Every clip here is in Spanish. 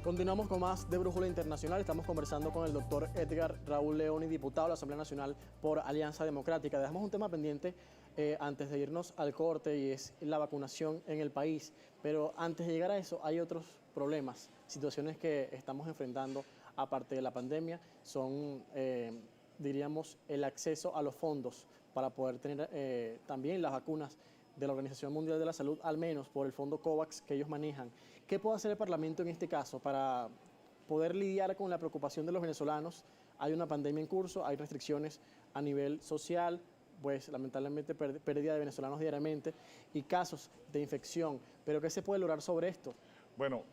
Continuamos con más de Brújula Internacional. Estamos conversando con el doctor Edgar Raúl Leoni, diputado de la Asamblea Nacional por Alianza Democrática. Dejamos un tema pendiente antes de irnos al corte y es la vacunación en el país. Pero antes de llegar a eso hay otros problemas, situaciones que estamos enfrentando aparte de la pandemia. Son, diríamos, el acceso a los fondos para poder tener también las vacunas de la Organización Mundial de la Salud, al menos por el fondo COVAX que ellos manejan. ¿Qué puede hacer el Parlamento en este caso para poder lidiar con la preocupación de los venezolanos? Hay una pandemia en curso, hay restricciones a nivel social, pues lamentablemente pérdida de venezolanos diariamente y casos de infección. ¿Pero qué se puede lograr sobre esto? Bueno,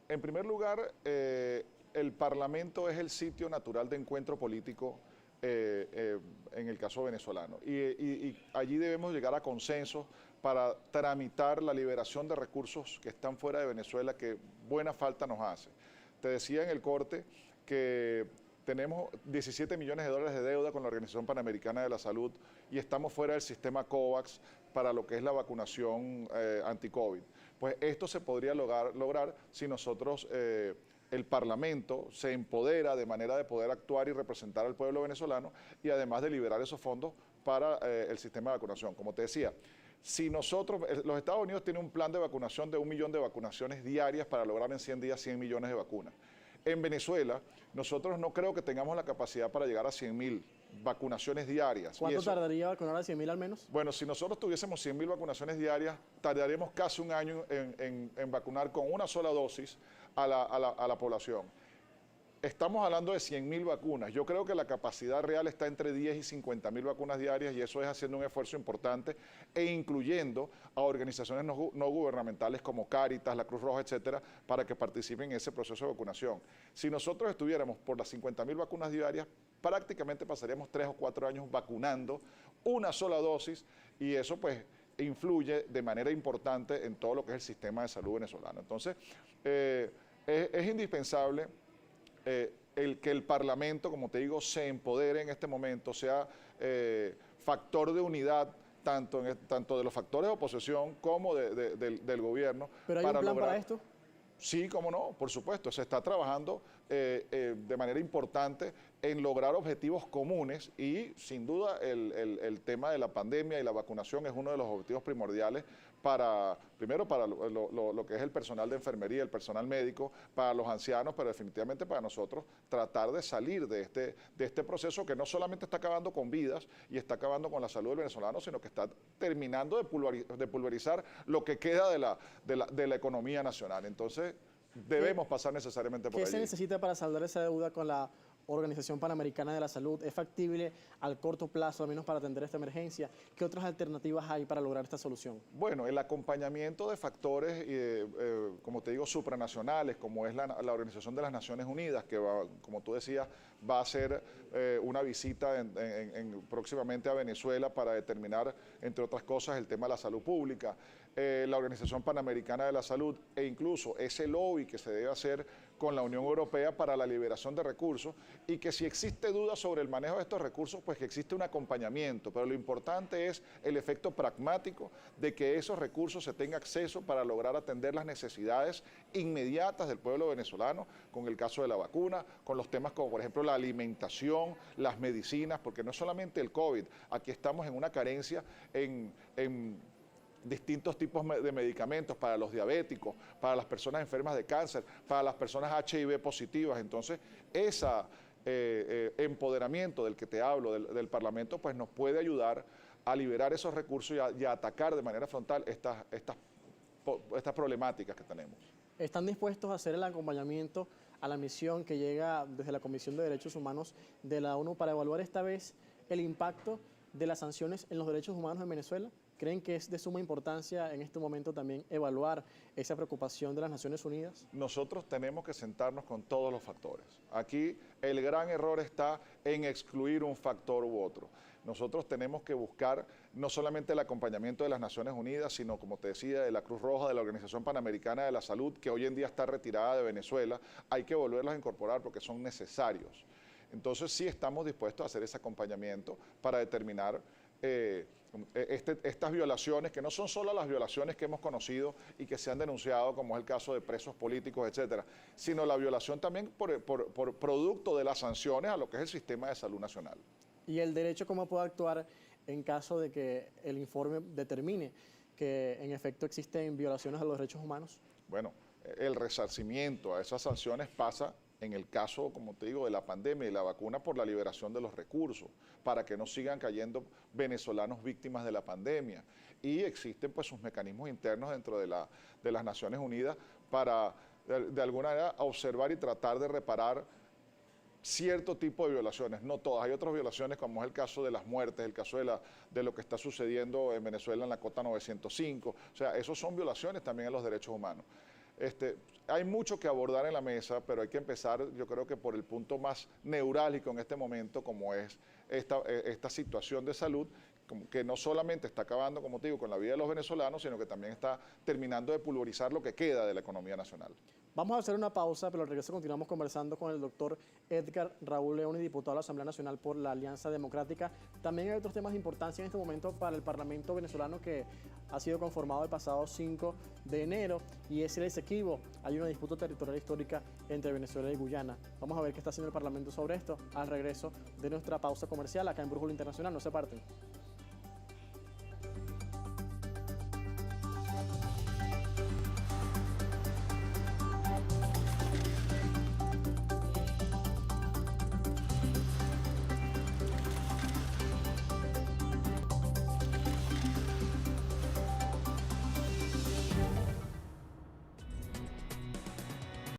en primer lugar, el Parlamento es el sitio natural de encuentro político en el caso venezolano. Y allí debemos llegar a consensos para tramitar la liberación de recursos que están fuera de Venezuela, que buena falta nos hace. Te decía en el corte que tenemos 17 millones de dólares de deuda con la Organización Panamericana de la Salud y estamos fuera del sistema COVAX para lo que es la vacunación anti-COVID. Pues esto se podría lograr si nosotros, el Parlamento, se empodera de manera de poder actuar y representar al pueblo venezolano y además de liberar esos fondos para el sistema de vacunación. Como te decía, si nosotros, los Estados Unidos tienen un plan de vacunación de 1 millón de vacunaciones diarias para lograr en 100 días 100 millones de vacunas. En Venezuela, nosotros no creo que tengamos la capacidad para llegar a 100.000 vacunaciones diarias. ¿Cuánto tardaría vacunar a 100.000 al menos? Bueno, si nosotros tuviésemos 100.000 vacunaciones diarias, tardaríamos casi un año en vacunar con una sola dosis a la población. Estamos hablando de 100.000 vacunas. Yo creo que la capacidad real está entre 10 y 50.000 vacunas diarias y eso es haciendo un esfuerzo importante e incluyendo a organizaciones no gubernamentales como Cáritas, la Cruz Roja, etcétera, para que participen en ese proceso de vacunación. Si nosotros estuviéramos por las 50.000 vacunas diarias, prácticamente pasaríamos 3 o 4 años vacunando una sola dosis y eso pues influye de manera importante en todo lo que es el sistema de salud venezolano. Entonces, es indispensable que el Parlamento, como te digo, se empodere en este momento, sea factor de unidad tanto de los factores de oposición como del gobierno. ¿Pero hay un plan para esto? Sí, cómo no, por supuesto. Se está trabajando de manera importante en lograr objetivos comunes y sin duda el tema de la pandemia y la vacunación es uno de los objetivos primordiales primero para lo que es el personal de enfermería, el personal médico, para los ancianos, pero definitivamente para nosotros tratar de salir de este proceso que no solamente está acabando con vidas y está acabando con la salud del venezolano, sino que está terminando de pulverizar lo que queda de la economía nacional. Entonces, debemos pasar necesariamente por allí. ¿Qué se necesita para saldar esa deuda con la Organización Panamericana de la Salud? ¿Es factible al corto plazo, al menos para atender esta emergencia? ¿Qué otras alternativas hay para lograr esta solución? Bueno, el acompañamiento de factores, como te digo, supranacionales, como es la Organización de las Naciones Unidas, que como tú decías, va a hacer una visita próximamente a Venezuela para determinar, entre otras cosas, el tema de la salud pública, la Organización Panamericana de la Salud e incluso ese lobby que se debe hacer con la Unión Europea para la liberación de recursos y que si existe duda sobre el manejo de estos recursos, pues que existe un acompañamiento, pero lo importante es el efecto pragmático de que esos recursos se tenga acceso para lograr atender las necesidades inmediatas del pueblo venezolano, con el caso de la vacuna, con los temas como por ejemplo la alimentación, las medicinas, porque no solamente el COVID, aquí estamos en una carencia en distintos tipos de medicamentos para los diabéticos, para las personas enfermas de cáncer, para las personas HIV positivas. Entonces, ese empoderamiento del que te hablo, del Parlamento, pues nos puede ayudar a liberar esos recursos y a atacar de manera frontal estas problemáticas que tenemos. ¿Están dispuestos a hacer el acompañamiento a la misión que llega desde la Comisión de Derechos Humanos de la ONU para evaluar esta vez el impacto de las sanciones en los derechos humanos en Venezuela? ¿Creen que es de suma importancia en este momento también evaluar esa preocupación de las Naciones Unidas? Nosotros tenemos que sentarnos con todos los factores. Aquí el gran error está en excluir un factor u otro. Nosotros tenemos que buscar no solamente el acompañamiento de las Naciones Unidas, sino, como te decía, de la Cruz Roja, de la Organización Panamericana de la Salud, que hoy en día está retirada de Venezuela. Hay que volverlos a incorporar porque son necesarios. Entonces sí estamos dispuestos a hacer ese acompañamiento para determinar estas violaciones, que no son solo las violaciones que hemos conocido y que se han denunciado, como es el caso de presos políticos, etcétera, sino la violación también por producto de las sanciones a lo que es el sistema de salud nacional. ¿Y el derecho cómo puede actuar en caso de que el informe determine que en efecto existen violaciones a los derechos humanos? Bueno, el resarcimiento a esas sanciones pasa en el caso, como te digo, de la pandemia y la vacuna por la liberación de los recursos, para que no sigan cayendo venezolanos víctimas de la pandemia. Y existen pues sus mecanismos internos dentro de las Naciones Unidas para de alguna manera observar y tratar de reparar cierto tipo de violaciones, no todas. Hay otras violaciones como es el caso de las muertes, el caso de lo que está sucediendo en Venezuela en la Cota 905. O sea, esos son violaciones también a los derechos humanos. Hay mucho que abordar en la mesa, pero hay que empezar, yo creo que por el punto más neurálgico en este momento, como es esta situación de salud, que no solamente está acabando, como te digo, con la vida de los venezolanos, sino que también está terminando de pulverizar lo que queda de la economía nacional. Vamos a hacer una pausa, pero al regreso continuamos conversando con el doctor Edgar Raúl Leoni, diputado de la Asamblea Nacional por la Alianza Democrática. También hay otros temas de importancia en este momento para el Parlamento venezolano que ha sido conformado el pasado 5 de enero y es el Esequibo. Hay una disputa territorial histórica entre Venezuela y Guyana. Vamos a ver qué está haciendo el Parlamento sobre esto al regreso de nuestra pausa comercial acá en Brújula Internacional. No se parten.